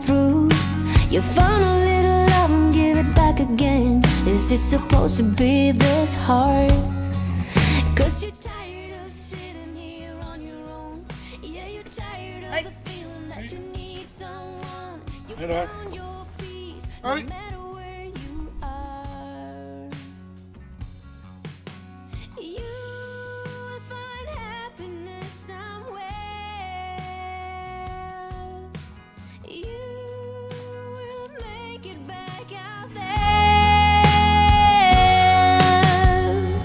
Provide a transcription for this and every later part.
through. You found a little love and give it back again. Is it supposed to be this hard? 'Cause you're tired of sitting here on your own. Yeah, you're tired of the feeling that you need someone. You found your peace no matter where you are. You will find happiness somewhere. You will make it back out there.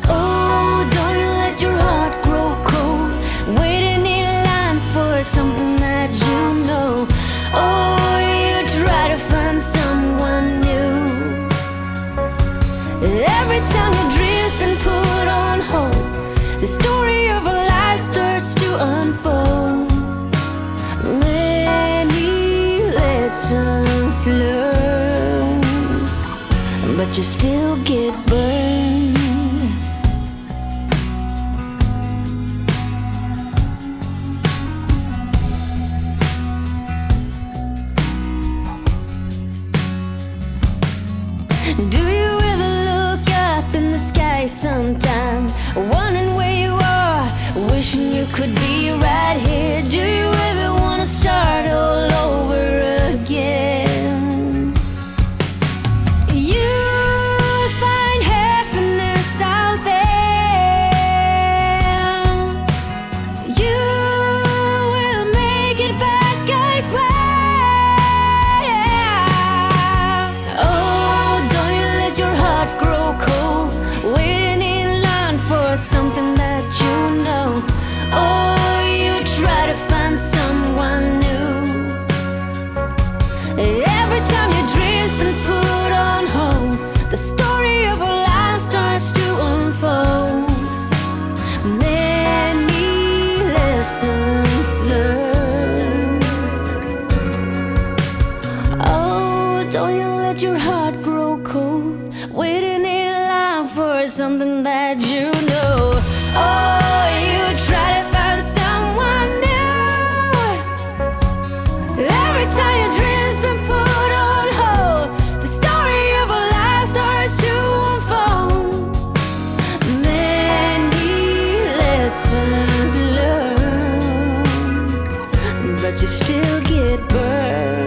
Oh, don't you let your heart grow cold, waiting in line for something that you know. Oh, you try to find someone new. Every time your dreams been put on hold, the story of a life starts to unfold. Many lessons learned, but you still get burned. Do you ever look up in the sky sometimes, wondering where you are, wishing you could be right here? Do you ever want to start all over again? You find happiness out there. You will make it back, I swear. Oh, don't you let your heart grow cold, waiting in line for something that you know. Oh, you try to find someone new. Every time your dreams been put on hold, the story of our life starts to unfold. Many lessons learned. Oh, don't you let your heart grow cold, waiting in line for something that you know. Oh, you try to find someone new. Every time your dreams been put on hold, the story of a life starts to unfold. Many lessons learned, but you still get burned.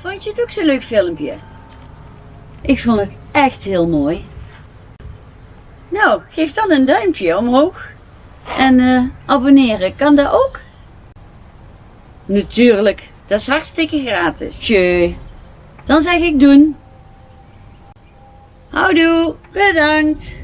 Vond je het ook zo'n leuk filmpje? Ik vond het echt heel mooi. Nou, geef dan een duimpje omhoog. En abonneren, kan dat ook? Natuurlijk, dat is hartstikke gratis. Tjeu. Dan zeg ik doen. Houdoe, bedankt.